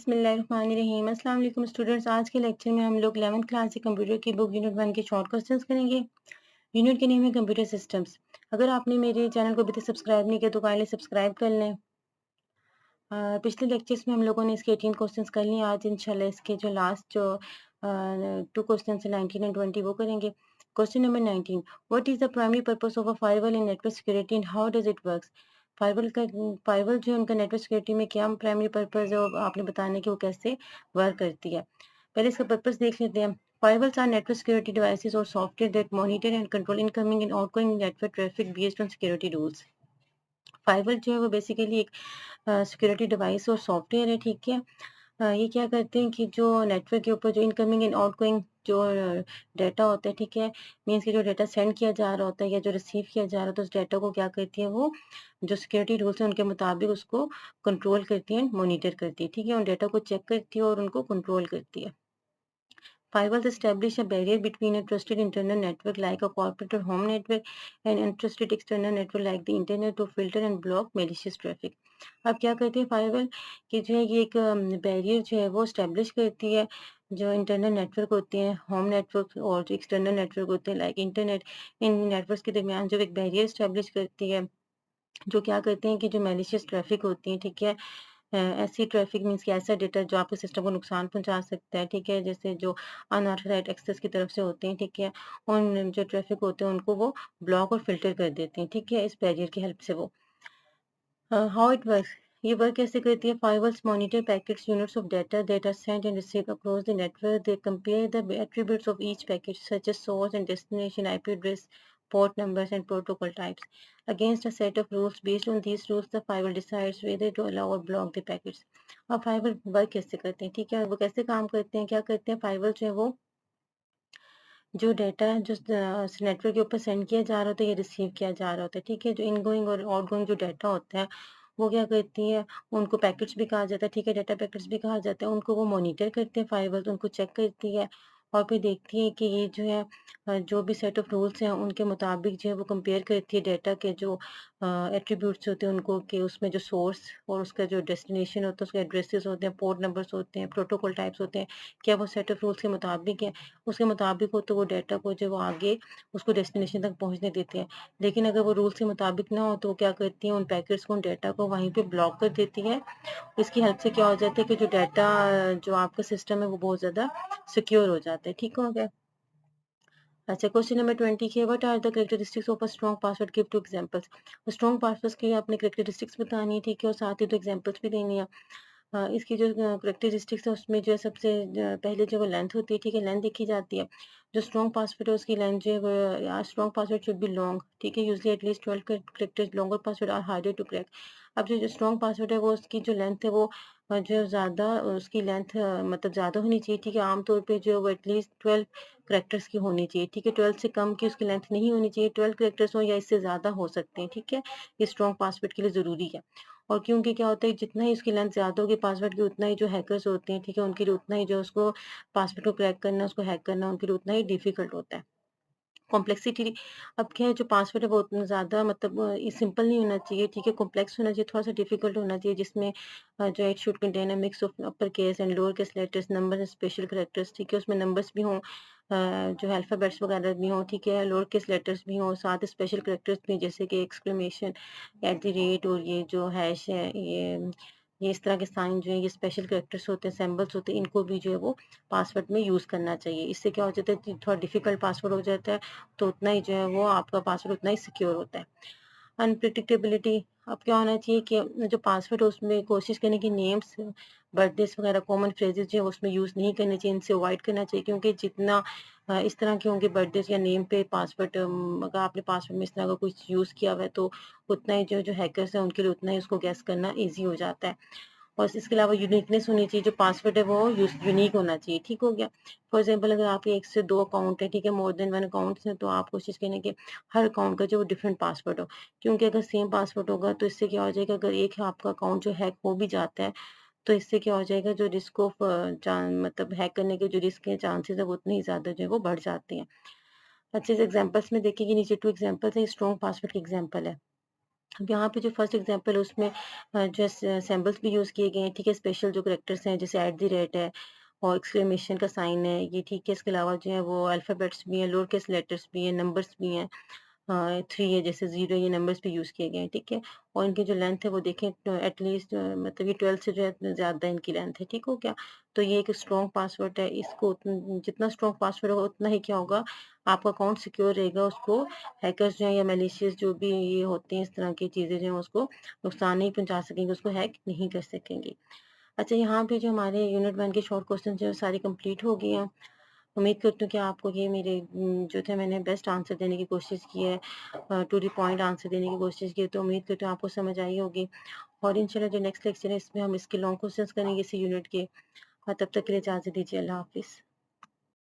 बिस्मिल्लाहिर्रहमानिर्रहीम। अस्सलाम वालेकुम स्टूडेंट्स। आज के लेक्चर में हम लोग 11th क्लास से कंप्यूटर की बुक यूनिट 1 के शॉर्ट क्वेश्चंस करेंगे। यूनिट के नेम है कंप्यूटर सिस्टम्स। अगर आपने मेरे चैनल को अभी तक सब्सक्राइब नहीं किया तो काइंडली सब्सक्राइब कर लें। पिछले लेक्चर्स में हम लोगों ने इसके 18 क्वेश्चंस कर लिए। आज इंशाल्लाह इसके जो लास्ट जो 2 क्वेश्चंस हैं 19 एंड 20 वो करेंगे। Question number 19, what is the primary purpose of a firewall in network security and how does it works? Firewall जो है उनका नेटवर्क सिक्योरिटी में क्या प्राइमरी पर्पस है और आपने बताना है कि वो कैसे वर्क करती है। पहले इसका पर्पस देख लेते हैं। Firewalls are network security devices or software that monitor and control incoming and outgoing network traffic based on security rules. Fibre जो है वो बेसिकली एक सिक्योरिटी डिवाइस और सॉफ्टवेयर है, ठीक है। ये क्या करते हैं कि जो नेटवर्क के ऊपर जो इनकमिंग एंड आउटगोइंग जो डाटा होता है, ठीक है, मीन्स कि जो डाटा सेंड किया जा रहा होता है या जो रिसीव किया जा रहा होता है उस डाटा को क्या करती है वो जो सिक्योरिटी रूल्स हैं उनके मुताबिक उसको कंट्रोल करती है, मॉनिटर करती है, ठीक है, उन डाटा को चेक करती है और उनको कंट्रोल करती है। Firewalls establish a barrier between a trusted internal network like a corporate or home network and untrusted external network like the internet to filter and block malicious traffic. अब क्या करती है फायरवॉल कि जो है ये एक बैरियर जो है वो स्टेब्लिश करती है जो इंटरनल नेटवर्क होते हैं होम नेटवर्क और जो एक्सटर्नल नेटवर्क होते हैं लाइक इंटरनेट इन नेटवर्क्स के दरमियान जो एक बैरियर स्टेब्लिश करती है जो क्या करते हैं कि जो मैलिशियस ट्रैफिक होती है, ठीक है, ऐसी ट्रैफिक मीन्स कि ऐसा डेटा जो आपके सिस्टम को नुकसान पहुंचा सकता है, ठीक है, जैसे जो अनऑथराइज्ड एक्सेस की तरफ से होते हैं, ठीक है, उन जो ट्रैफिक होते हैं उनको वो ब्लॉक और फिल्टर कर देते हैं, ठीक है, इस बैरियर की हेल्प से वो हाउ इट वर्क्स। ये वर्क कैसे करती है? Firewalls monitor packets units of data that are sent and received across the network. They compare the attributes of each packet such as source and destination, IP address, port numbers and protocol types. Against a set of rules, based on these rules, the firewall decides whether to allow or block the packets. अब firewall work कैसे करते हैं, ठीक है, वो कैसे काम करते हैं, क्या करते हैं firewall जो है वो जो डेटा है जो नेटवर्क के ऊपर सेंड किया जा रहा होता है या रिसीव किया जा रहा होता है, ठीक है, जो इनगोइंग और आउटगोइंग जो डाटा होता है वो क्या करती है उनको पैकेट्स भी कहा जाता है, ठीक है, डाटा पैकेट्स भी कहा जाता है, उनको वो मॉनिटर करते हैं फाइबर, उनको चेक करती है और फिर देखती है कि ये जो है जो भी सेट ऑफ रूल्स हैं उनके मुताबिक जो है वो कंपेयर करती है डाटा के जो एट्रीब्यूट्स होते हैं उनको कि उसमें जो सोर्स और उसका जो डेस्टिनेशन होता है उसके एड्रेसेस होते हैं, पोर्ट नंबर्स होते हैं, प्रोटोकॉल टाइप्स होते हैं, क्या वो सेट ऑफ रूल्स के मुताबिक है, उसके मुताबिक हो तो वो डाटा को जो वो आगे उसको डेस्टिनेशन तक पहुँचने देते हैं। लेकिन अगर वो रूल्स के मुताबिक ना हो तो वो क्या करती हैं उन पैकेट्स को, उन डाटा को वहीं पे ब्लॉक कर देती हैं। इसकी हेल्प से क्या हो जाता है कि जो डाटा जो आपका सिस्टम है वो बहुत ज़्यादा सिक्योर हो जाता है। ठीक हो गया? अच्छा, क्वेश्चन नंबर 20 है, what are the characteristics of a strong password? Give 2 examples. Strong passwords की आपने कैरेक्टरिस्टिक्स बतानी है, ठीक है, और साथ ही 2 एग्जांपल्स भी देनी है। इसकी जो कैरेक्टरिस्टिक्स है उसमें जो है सबसे पहले जो वो लेंथ होती है, ठीक है, लेंथ देखी जाती है। जो स्ट्रॉन्ग पासवर्ड है उसकी लेंथ जो है वो या strong password should be long, ठीक है, usually at least 12 characters, longer password are harder to crack. अब जो स्ट्रॉन्ग पासवर्ड है वो उसकी जो लेंथ है वो जो है ज़्यादा उसकी लेंथ मतलब ज़्यादा होनी चाहिए, ठीक है, आमतौर पे जो है वो एटलीस्ट 12 कैरेक्टर्स की होनी चाहिए, ठीक है, 12 से कम की उसकी लेंथ नहीं होनी चाहिए, 12 कैरेक्टर्स हो या इससे ज़्यादा हो सकते हैं, ठीक है, ये स्ट्रॉन्ग पासवर्ड के लिए ज़रूरी है। और क्योंकि क्या होता है जितना ही उसकी लेंथ ज़्यादा होगी पासवर्ड की उतना ही जो हैकर्स होते हैं, ठीक है, उनके लिए उतना ही जो उसको पासवर्ड को क्रैक करना, उसको हैक करना उनके लिए उतना ही डिफ़िकल्ट होता है। कॉम्प्लेक्सिटी, अब क्या है जो पासवर्ड है वो उतना ज़्यादा मतलब ये सिंपल नहीं होना चाहिए, ठीक है, कॉम्प्लेक्स होना चाहिए, थोड़ा-सा डिफ़िकल्ट होना चाहिए जिसमें जो it should contain a mix of upper case and lower case letters, numbers and special characters, ठीक है, उसमें नंबर्स भी हों जो अल्फ़ाबेट्स वगैरह भी हों, ठीक है, लोअर केस लेटर्स भी हों, साथ स्पेशल कैरेक्टर्स भी जैसे कि एक्सक्लेमेशन, एट द रेट और ये जो हैश है ये इस तरह के साइन जो है ये स्पेशल कैरेक्टर्स होते हैं, सिंबल्स होते हैं, इनको भी जो है वो पासवर्ड में यूज़ करना चाहिए। इससे क्या हो जाता है कि थोड़ा डिफ़िकल्ट पासवर्ड हो जाता है तो उतना ही जो है वो आपका पासवर्ड उतना ही सिक्योर होता है। अनप्रेडिक्टेबिलिटी, अब क्या होना चाहिए कि जो पासवर्ड है उसमें कोशिश करने की नेम्स, बर्थडेज वगैरह कॉमन फ्रेजेस जो है उसमें यूज़ नहीं करने चाहिए, इनसे अवॉइड करना चाहिए क्योंकि जितना इस तरह के होंगे बर्थडेज या नेम पे पासवर्ड अगर आपने पासवर्ड में इस तरह का कुछ यूज़ किया हुआ है तो उतना ही जो हैकर्स हैं उनके लिए उतना ही उसको गैस करना ईज़ी हो जाता है। और इसके अलावा यूनिकनेस होनी चाहिए, जो पासवर्ड है वो यूनिक होना चाहिए, ठीक हो गया। फॉर एग्जांपल अगर आपके 1 से 2 अकाउंट है, ठीक है, मोर देन 1 अकाउंट्स हैं, तो आप कोशिश करें कि हर अकाउंट का जो वो डिफरेंट पासवर्ड हो। क्योंकि अगर सेम पासवर्ड होगा तो इससे क्या हो जाएगा, अगर एक आपका अकाउंट जो हैक हो भी जाता है, तो इससे क्या हो जाएगा जो रिस्क ऑफ मतलब हैक करने के जो रिस्क है, चांसेस है, वो उतने ही ज़्यादा जो है वो बढ़ जाते हैं। अच्छे से एग्जांपल्स में देखिए कि नीचे 2 एग्जांपल्स हैं, स्ट्रॉन्ग पासवर्ड के एग्जांपल है। अब यहाँ पे जो फर्स्ट एग्जांपल है उसमें जो सिंबल्स भी यूज़ किए गए हैं, ठीक है? स्पेशल जो कैरेक्टर्स हैं जैसे एट द रेट है और एक्सक्लेमेशन का साइन है, ये ठीक है? इसके अलावा जो है वो अल्फ़ाबेट्स भी हैं, लोअर केस लेटर्स भी हैं, नंबर्स भी हैं। 3 है जैसे 0 ये नंबर्स भी यूज़ किए गए हैं, ठीक है? और इनकी जो लेंथ है वो देखें एटलीस्ट मतलब ये 12 से जो है ज़्यादा इनकी लेंथ है, ठीक हो गया? तो ये एक स्ट्रॉन्ग पासवर्ड है, इसको जितना स्ट्रॉन्ग पासवर्ड होगा उतना ही क्या होगा, आपका अकाउंट सिक्योर रहेगा, उसको हैकर्स जो हैं या मैलिशियस जो भी ये होते हैं इस तरह की चीज़ें जो हैं उसको नुकसान नहीं पहुँचा सकेंगे, उसको हैक नहीं कर सकेंगे। अच्छा यहाँ पे जो हमारे यूनिट 1 के शॉर्ट क्वेश्चन जो है सारे कंप्लीट हो गए हैं। उम्मीद करती हूँ कि आपको ये मेरे जो थे मैंने बेस्ट आंसर देने की कोशिश की है, टू द पॉइंट आंसर देने की कोशिश की है, तो उम्मीद करती हूँ आपको समझ आई होगी। और इंशाल्लाह जो नेक्स्ट लेक्चर है इसमें हम इसके लॉन्ग क्वेश्चंस करेंगे इसी यूनिट के। तब तक के लिए इजाज़त दीजिए। अल्लाह हाफ़िज़।